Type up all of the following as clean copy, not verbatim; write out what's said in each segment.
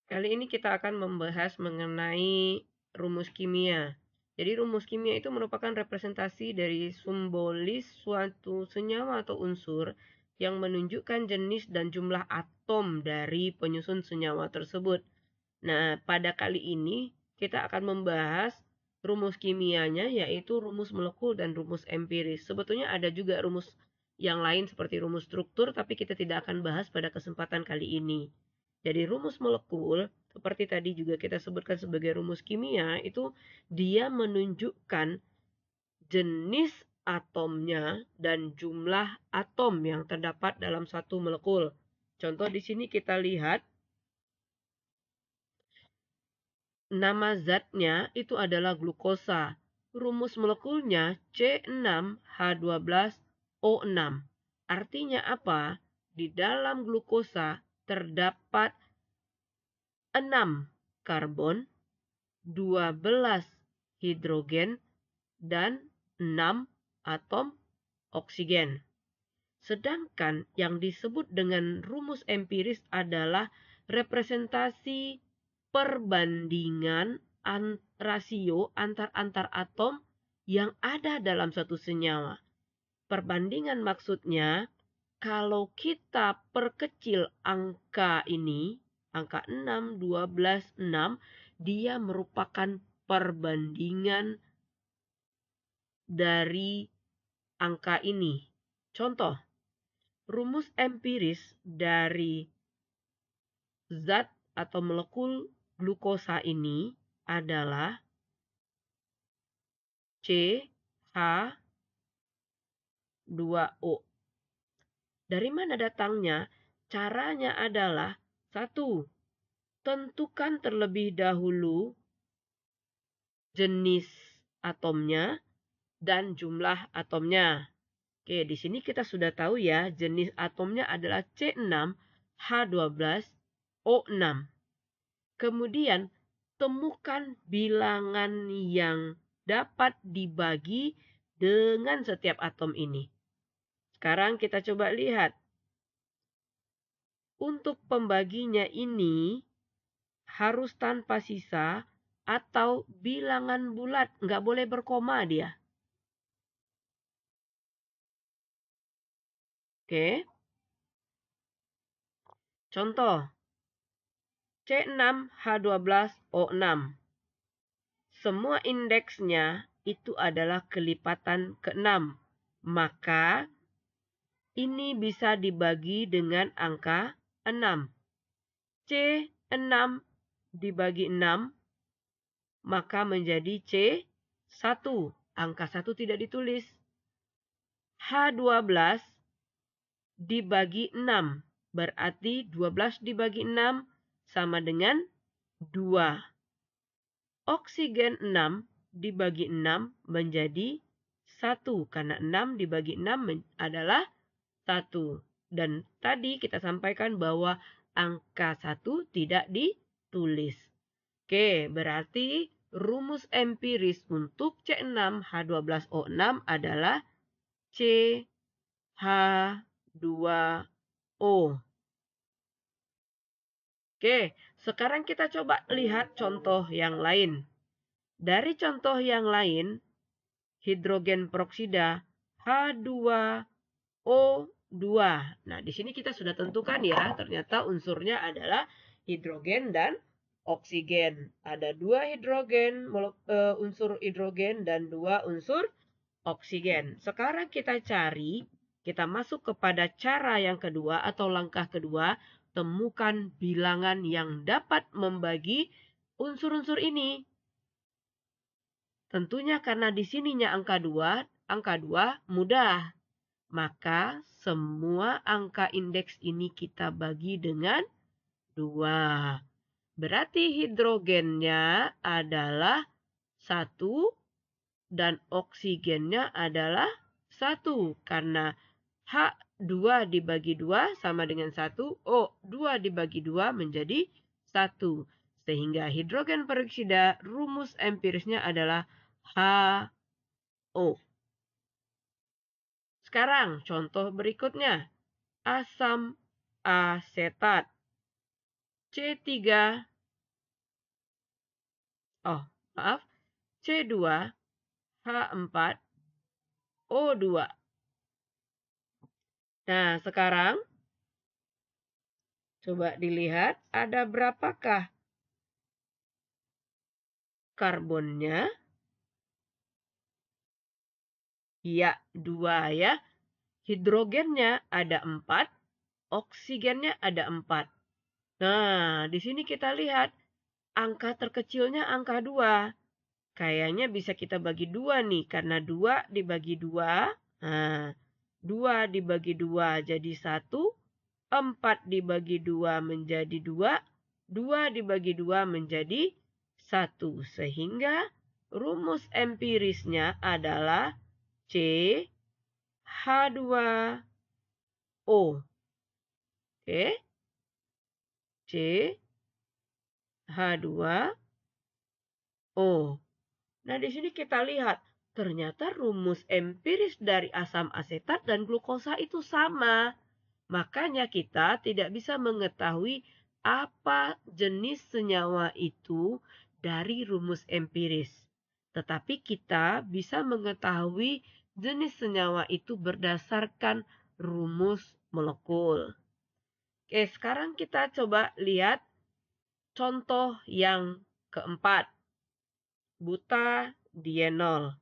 Kali ini kita akan membahas mengenai rumus kimia. Jadi rumus kimia itu merupakan representasi dari simbolis suatu senyawa atau unsur yang menunjukkan jenis dan jumlah atom dari penyusun senyawa tersebut. Nah, pada kali ini kita akan membahas rumus kimianya, yaitu rumus molekul dan rumus empiris. Sebetulnya ada juga rumus yang lain seperti rumus struktur, tapi kita tidak akan bahas pada kesempatan kali ini. Jadi rumus molekul, seperti tadi juga kita sebutkan sebagai rumus kimia, itu dia menunjukkan jenis atomnya dan jumlah atom yang terdapat dalam satu molekul. Contoh di sini kita lihat nama zatnya itu adalah glukosa. Rumus molekulnya C6H12O6. Artinya apa? Di dalam glukosa terdapat 6 karbon, 12 hidrogen, dan 6 atom oksigen. Sedangkan yang disebut dengan rumus empiris adalah representasi perbandingan rasio antar atom yang ada dalam satu senyawa. Perbandingan maksudnya, kalau kita perkecil angka ini, angka 6, 12, 6, dia merupakan perbandingan dari angka ini. Contoh, rumus empiris dari zat atau molekul glukosa ini adalah CH2O. Dari mana datangnya? Caranya adalah 1. Tentukan terlebih dahulu jenis atomnya dan jumlah atomnya. Oke, di sini kita sudah tahu ya, jenis atomnya adalah C6H12O6. Kemudian, temukan bilangan yang dapat dibagi dengan setiap atom ini. Sekarang kita coba lihat. Untuk pembaginya ini harus tanpa sisa atau bilangan bulat. Nggak boleh berkoma dia. Oke. Contoh. C6H12O6. Semua indeksnya itu adalah kelipatan ke-6. Maka ini bisa dibagi dengan angka 6. C6 dibagi 6, maka menjadi C1. Angka 1 tidak ditulis. H12 dibagi 6. Berarti 12 dibagi 6 sama dengan 2. Oksigen 6 dibagi 6 menjadi 1. Karena 6 dibagi 6 adalah 1. Dan tadi kita sampaikan bahwa angka 1 tidak ditulis. Oke, berarti rumus empiris untuk C6H12O6 adalah CH2O. Oke, sekarang kita coba lihat contoh yang lain. Dari contoh yang lain, hidrogen peroksida H2O2. Nah, di sini kita sudah tentukan ya, ternyata unsurnya adalah hidrogen dan oksigen. Ada 2 hidrogen, unsur hidrogen dan 2 unsur oksigen. Sekarang kita cari, kita masuk kepada cara yang kedua atau langkah kedua, temukan bilangan yang dapat membagi unsur-unsur ini. Tentunya karena di sininya angka 2 mudah. Maka semua angka indeks ini kita bagi dengan 2. Berarti hidrogennya adalah 1 dan oksigennya adalah 1. Karena H2 dibagi 2 sama dengan 1. O2 dibagi 2 menjadi 1. Sehingga hidrogen peroksida rumus empirisnya adalah HO. Sekarang contoh berikutnya. Asam asetat. C3 Oh, maaf. C2H4O2. Nah, sekarang coba dilihat ada berapakah karbonnya? Ya, 2 ya. Hidrogennya ada 4, oksigennya ada 4. Nah, di sini kita lihat angka terkecilnya angka 2. Kayaknya bisa kita bagi 2 nih, karena 2 dibagi 2. Nah, 2 dibagi 2 jadi 1, 4 dibagi 2 menjadi 2, 2 dibagi 2 menjadi 1. Sehingga rumus empirisnya adalah CH2O. Oke, CH2O. Nah, di sini kita lihat, ternyata rumus empiris dari asam asetat dan glukosa itu sama. Makanya kita tidak bisa mengetahui apa jenis senyawa itu dari rumus empiris. Tetapi kita bisa mengetahui jenis senyawa itu berdasarkan rumus molekul. Oke, sekarang kita coba lihat contoh yang keempat. Butadienol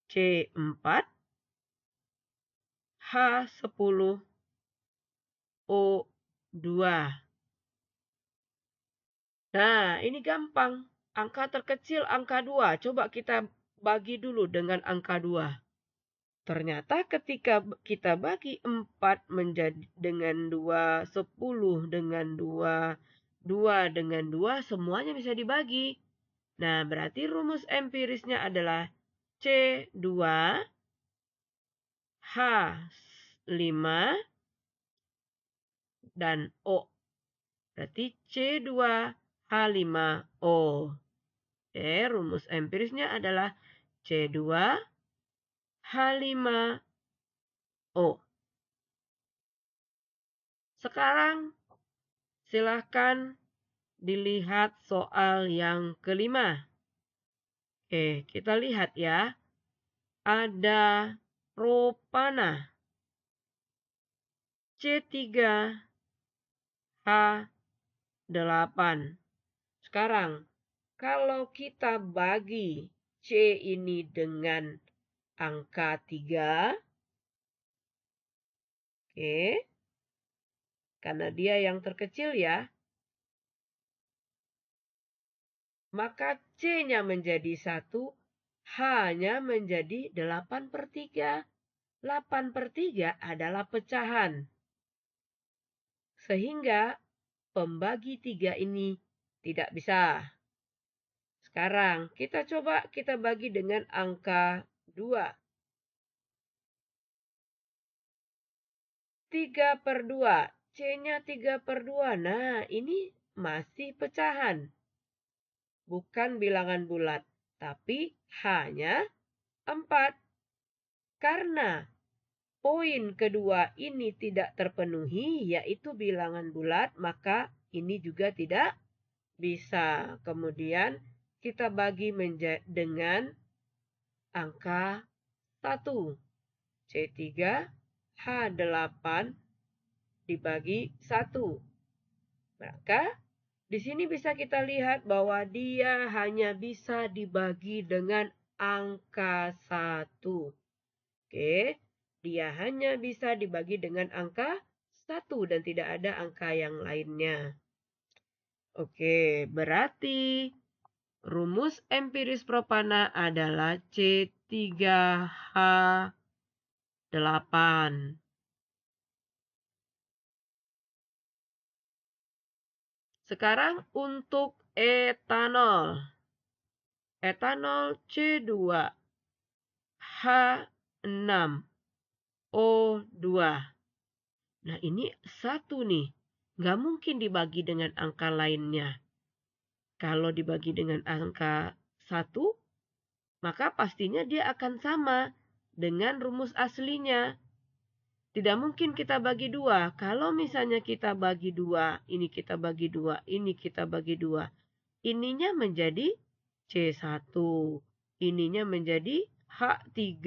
C4 H10O2. Nah, ini gampang. Angka terkecil angka 2. Coba kita bagi dulu dengan angka 2. Ternyata ketika kita bagi 4 menjadi dengan 2, 10 dengan 2, 2 dengan 2, semuanya bisa dibagi. Nah, berarti rumus empirisnya adalah C2 H5 dan O. Berarti C2H5O. Rumus empirisnya adalah C2H5O. Sekarang silahkan dilihat soal yang kelima. Kita lihat ya. Ada propana C3H8. Sekarang, kalau kita bagi C ini dengan angka 3, karena dia yang terkecil ya, maka C-nya menjadi 1, H-nya menjadi 8/3. 8/3 adalah pecahan. Sehingga pembagi 3 ini tidak bisa. Sekarang kita coba kita bagi dengan angka 2. 3/2. C-nya 3/2. Nah, ini masih pecahan. Bukan bilangan bulat. Tapi H-nya 4. Karena poin kedua ini tidak terpenuhi, yaitu bilangan bulat, maka ini juga tidak bisa. Kemudian kita bagi dengan angka 1. C3H8 dibagi 1. Maka di sini bisa kita lihat bahwa dia hanya bisa dibagi dengan angka 1. Dia hanya bisa dibagi dengan angka 1 dan tidak ada angka yang lainnya. Berarti rumus empiris propana adalah C3H8. Sekarang untuk etanol. Etanol C2H6O2. Nah, ini 1 nih. Nggak mungkin dibagi dengan angka lainnya. Kalau dibagi dengan angka 1, maka pastinya dia akan sama dengan rumus aslinya. Tidak mungkin kita bagi 2. Kalau misalnya kita bagi 2, ini kita bagi 2, ini kita bagi 2. Ininya menjadi C1. Ininya menjadi H3,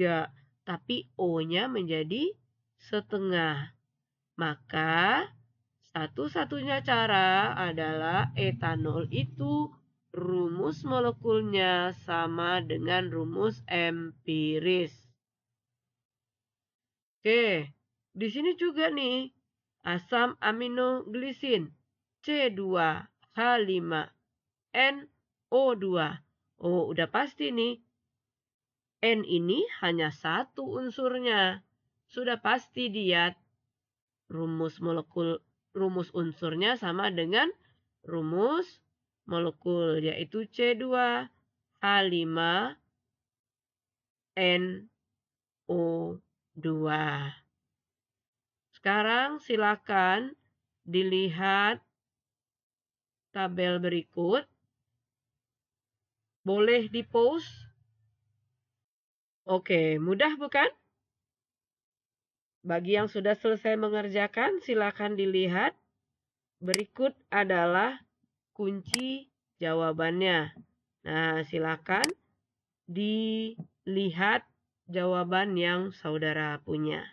tapi O-nya menjadi setengah. Maka satu-satunya cara adalah etanol itu rumus molekulnya sama dengan rumus empiris. Oke, di sini juga nih asam aminoglisin C2H5NO2. Oh, udah pasti nih. N ini hanya satu unsurnya. Sudah pasti dia rumus unsurnya sama dengan rumus molekul, yaitu C2H5NO2. Sekarang silakan dilihat tabel berikut. Boleh di-pause? Oke, mudah bukan? Bagi yang sudah selesai mengerjakan, silakan dilihat. Berikut adalah kunci jawabannya. Nah, silakan dilihat jawaban yang saudara punya.